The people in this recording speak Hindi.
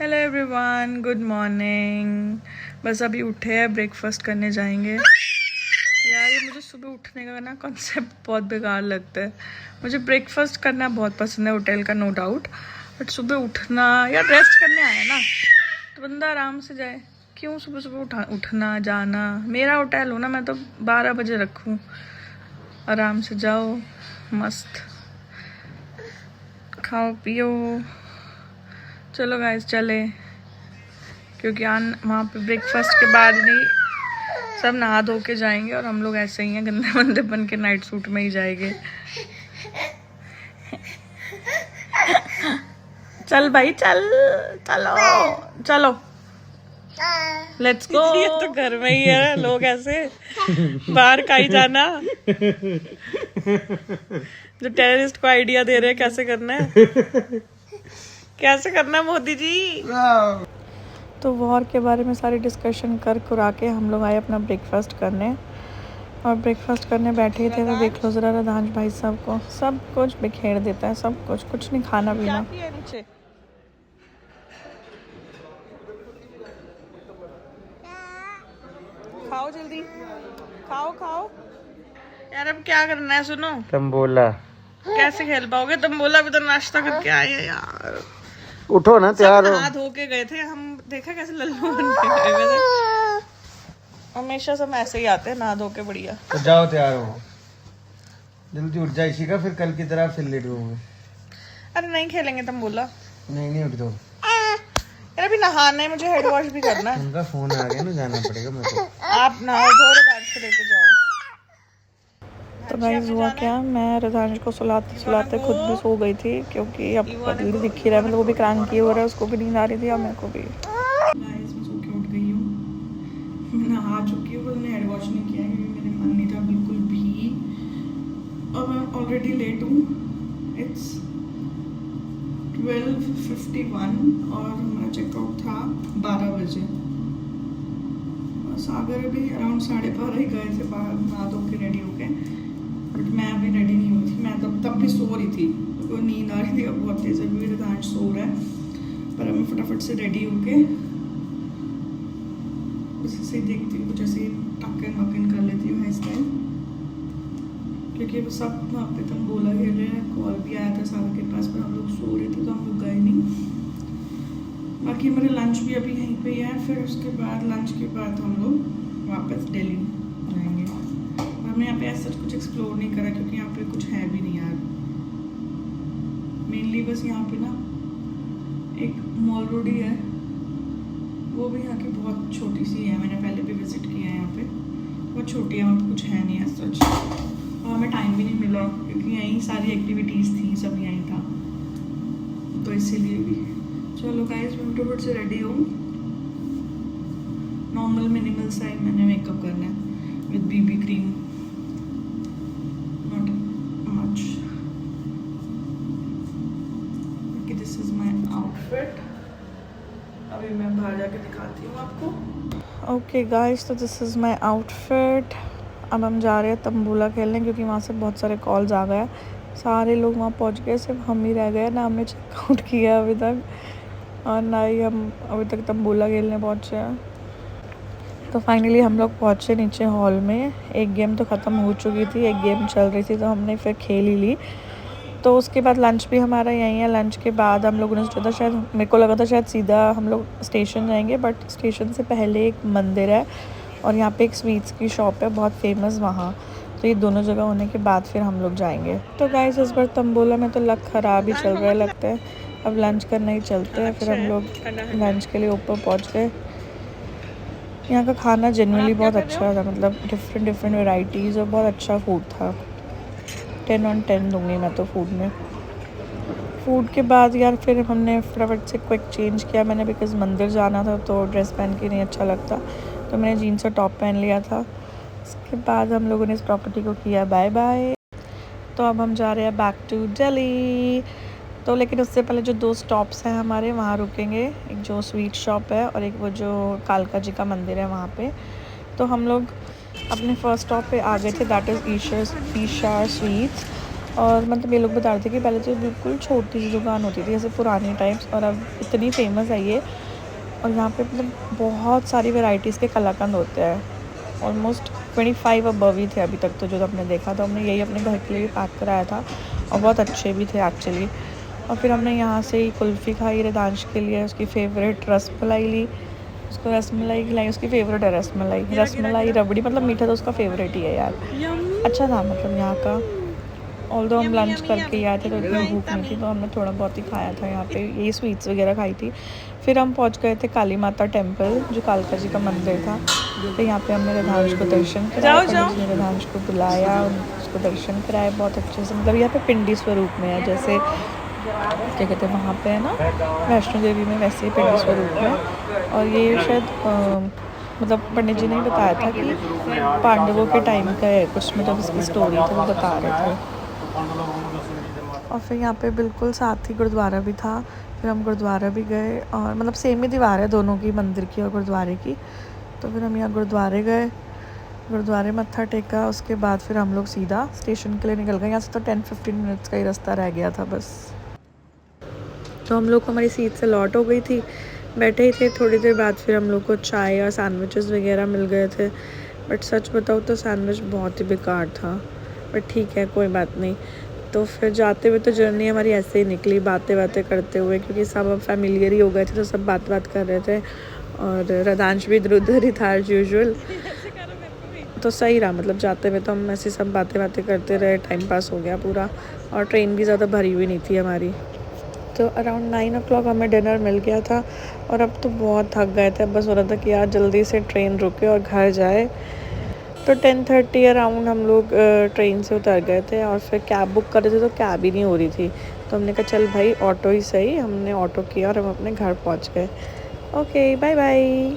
Hello everyone, good morning. बस अभी उठे हैं, ब्रेकफास्ट करने जाएंगे। यार ये मुझे सुबह उठने का ना कॉन्सेप्ट बहुत बेकार लगता है। मुझे ब्रेकफास्ट करना बहुत पसंद है होटल का, नो डाउट, बट सुबह उठना, यार रेस्ट करने आया ना तो बंदा आराम से जाए, क्यों सुबह सुबह उठना जाना। मेरा होटल हो ना, मैं तो 12 बजे रखूँ, आराम से जाओ, मस्त खाओ पियो। चलो गाइस चले, क्योंकि वहाँ पे ब्रेकफास्ट के बाद नहीं, सब नहा धो के जाएंगे और हम लोग ऐसे ही हैं गंदे बंदे बन के नाइट सूट में ही जाएंगे। चल भाई चल, चलो चलो लेट्स गो। ये तो घर में ही है, लोग ऐसे बाहर का ही जाना। जो टेररिस्ट को आइडिया दे रहे हैं कैसे करना है, कैसे करना है मोदी जी। तो वॉर के बारे में सारी डिस्कशन कर कुरा के हम लोग आए अपना ब्रेकफास्ट करने, और ब्रेकफास्ट करने बैठे ही थे तो देख लो ज़रा रधांश भाई साहब को सब कुछ बिखेर देता है, सब कुछ नहीं खाना पीना। नीचे खाओ, जल्दी खाओ खाओ। यार अब क्या करना है, सुनो। तंबोला कैसे खेल पाओगे तंबोला, अभी तो नाश्ता करके आए हैं यार। उठो ना, तैयार हो। हाथ धो के गए थे हम, देखा कैसे लल्लू बन के गए थे। हमेशा सब ऐसे ही आते हैं नहा धो के, बढ़िया। तो जाओ, तैयार हो, जल्दी उठ जाए, इसी का फिर कल की तरह फिर लेट होंगे। अरे नहीं खेलेंगे तंबोला। नहीं उठ दो यार अभी नहाना है, मुझे हेड वॉश भी करना है। उनका फोन आ गया ना, जाना पड़ेगा मेरे को। आप नहाओ धो, रधांश को लेके जाओ। तो गाइस हुआ क्या, मैं रधांश को सुलाते सुलाते खुद भी सो गई थी, क्योंकि अब बदली दिख ही रहा है, मतलब वो भी क्रांत किए हो रहा है, उसको भी नींद आ रही थी और मेरे को भी। गाइस मैं सो के उठ गई हूँ, मैं नहा चुकी हूँ, मैंने हेड वॉश नहीं किया क्योंकि मेरे मन नहीं था बिल्कुल भी, और मैं ऑलरेडी लेट हूँ। इट्स 12:51 और हमारा चेकआउट था 12 बजे। सागर अभी अराउंड 12:30 ही गए थे बाहर नहा धो के रेडी होके, बट मैं अभी रेडी नहीं हुई थी, मैं तब भी सो रही थी, तो नींद आ रही थी अब बहुत तेज, अभी रधांश सो रहा है, पर अब मैं फटाफट से रेडी होके उसी से देखती हूँ, कुछ ऐसे टक वकन कर लेती हूँ हेयर स्टाइल, क्योंकि वो सब वहाँ पे तंबोला खेल रहे हैं। कॉल भी आया था सागर के पास, पर हम लोग सो रहे थे तो हम लोग गए नहीं। बाकी हमारे लंच भी अभी यहीं पे ही है, फिर उसके बाद लंच के बाद हम लोग वापस दिल्ली जाएंगे। हमने यहाँ पे ऐसा कुछ एक्सप्लोर नहीं करा, क्योंकि यहाँ पे कुछ है भी नहीं यार। मेनली बस यहाँ पे ना एक मॉल रोड ही है, वो भी यहाँ की बहुत छोटी सी है, मैंने पहले भी विजिट किया है यहाँ पे, बहुत छोटी है, वहाँ पे कुछ है नहीं ऐसा सच, और हमें टाइम भी नहीं मिला क्योंकि यहीं सारी एक्टिविटीज़ थी, सब यहीं था, तो इसीलिए भी। चलो गाइस मैं फटाफट से रेडी हूँ, नॉर्मल मिनिमल सा मैंने मेकअप करना है with BB cream, not much. This is my outfit, अभी मैं बाहर जाके दिखाती हूँ आपको। ओके गाइस, तो दिस इज माय आउटफिट। अब हम जा रहे हैं तंबोला खेलने, क्योंकि वहाँ से बहुत सारे कॉल्स आ गए, सारे लोग वहाँ पहुँच गए, सिर्फ हम ही रह गए ना, हमने चेकआउट किया अभी तक, और ना ही हम अभी तक तंबोला खेलने पहुँचे हैं। तो फाइनली हम लोग पहुँचे नीचे हॉल में, एक गेम तो ख़त्म हो चुकी थी, एक गेम चल रही थी तो हमने फिर खेल ही ली। तो उसके बाद लंच भी हमारा यहीं है, लंच के बाद हम लोगों ने सोचा था, शायद मेरे को लगा था शायद सीधा हम लोग स्टेशन जाएंगे, बट स्टेशन से पहले एक मंदिर है और यहाँ पे एक स्वीट्स की शॉप है बहुत फेमस वहाँ, तो ये दोनों जगह होने के बाद फिर हम लोग जाएंगे। तो गाइस इस बार तंबोला में तो लक ख़राब ही चल रहा है लगता है, अब लंच करने ही चलते हैं। फिर हम लोग लंच के लिए ऊपर पहुंच गए। यहाँ का खाना जनरली बहुत अच्छा था, मतलब डिफरेंट वैरायटीज़ और बहुत अच्छा फूड था। 10 on 10 दूँगी मैं तो फूड में। फूड के बाद यार फिर हमने फटाफट से क्विक चेंज किया मैंने, बिकॉज़ मंदिर जाना था तो ड्रेस पहन के नहीं अच्छा लगता, तो मैंने जीन्स और टॉप पहन लिया था। उसके बाद हम लोगों ने इस प्रॉपर्टी को किया बाय बाय। तो अब हम जा रहे हैं बैक टू दिल्ली। तो लेकिन उससे पहले जो 2 स्टॉप्स हैं हमारे, वहाँ रुकेंगे, एक जो स्वीट शॉप है और एक वो जो कालका जी का मंदिर है वहाँ पे। तो हम लोग अपने फर्स्ट स्टॉप पे आ गए थे, दैट इज़ ईशा स्वीट्स, और मतलब ये लोग बता रहे थे कि पहले तो बिल्कुल छोटी सी दुकान होती थी जैसे पुराने टाइप्स, और अब इतनी फेमस है ये। और यहाँ पे मतलब बहुत सारी वेराइटीज़ के कलाकंद होते हैं। ऑलमोस्ट 25 अबव ही थे अभी तक तो जो हमने देखा, तो हमने यही अपने घर के लिए पैक कराया था और बहुत अच्छे भी थे एक्चुअली। और फिर हमने यहाँ से ही कुल्फ़ी खाई रिदांश के लिए, उसकी फ़ेवरेट रसमलाई ली, उसको रसमलाई खिलाई, उसकी फ़ेवरेट है रसमलाई रबड़ी, मतलब मीठा तो उसका फ़ेवरेट ही है यार। अच्छा था मतलब यहाँ का। ऑल्दो हम लंच करके ही आए थे तो इतनी भूख नहीं थी, तो हमने थोड़ा बहुत ही खाया था यहाँ पे, यही स्वीट्स वगैरह खाई थी। फिर हम पहुँच गए थे काली माता टेम्पल, जो कालका जी का मंदिर था। तो यहाँ पे हमने रिदांश को दर्शन कराया, पंडित जी ने रिदांश को बुलाया, उसको दर्शन कराया बहुत अच्छे से। मतलब यहाँ पे पिंडी स्वरूप में है, जैसे क्या कहते हैं वहाँ पे है ना वैष्णो देवी में, वैसे ही पिंडी स्वरूप में। और ये शायद मतलब पंडित जी ने ही बताया था कि पांडवों के टाइम का है कुछ, मतलब इसकी स्टोरी तो वो बता रहे थे। और फिर यहाँ पे बिल्कुल साथ ही गुरुद्वारा भी था, फिर हम गुरुद्वारा भी गए, और मतलब सेम ही दीवार है दोनों की, मंदिर की और गुरुद्वारे की। तो फिर हम यहाँ गुरुद्वारे गए, गुरुद्वारे मत्था टेका, उसके बाद फिर हम लोग सीधा स्टेशन के लिए निकल गए। यहाँ से तो 10-15 मिनट्स का ही रास्ता रह गया था बस। तो हम लोग को हमारी सीट से लॉट हो गई थी, बैठे ही थे। थोड़ी देर बाद फिर हम लोग को चाय और सैंडविचेस वगैरह मिल गए थे, बट सच बताऊँ तो सैंडविच बहुत ही बेकार था, बट ठीक है कोई बात नहीं। तो फिर जाते हुए तो जर्नी हमारी ऐसे ही निकली, बातें करते हुए, क्योंकि सब अब फैमिलियर ही हो गए थे, तो सब बात कर रहे थे। और रदांश भी इधर उधर ही था एज यूजुअल, तो सही रहा। मतलब जाते हुए तो हम ऐसी सब बातें करते रहे, टाइम पास हो गया पूरा। और ट्रेन भी ज़्यादा भरी हुई नहीं थी हमारी। तो अराउंड 9 o'clock हमें डिनर मिल गया था, और अब तो बहुत थक गए थे, बस हो रहा था कि यार जल्दी से ट्रेन रुके और घर जाए। तो 10:30 अराउंड हम लोग ट्रेन से उतर गए थे, और फिर कैब बुक कर रहे थे तो कैब ही नहीं हो रही थी। तो हमने कहा चल भाई ऑटो ही सही, हमने ऑटो किया और हम अपने घर पहुंच गए। Okay bye bye.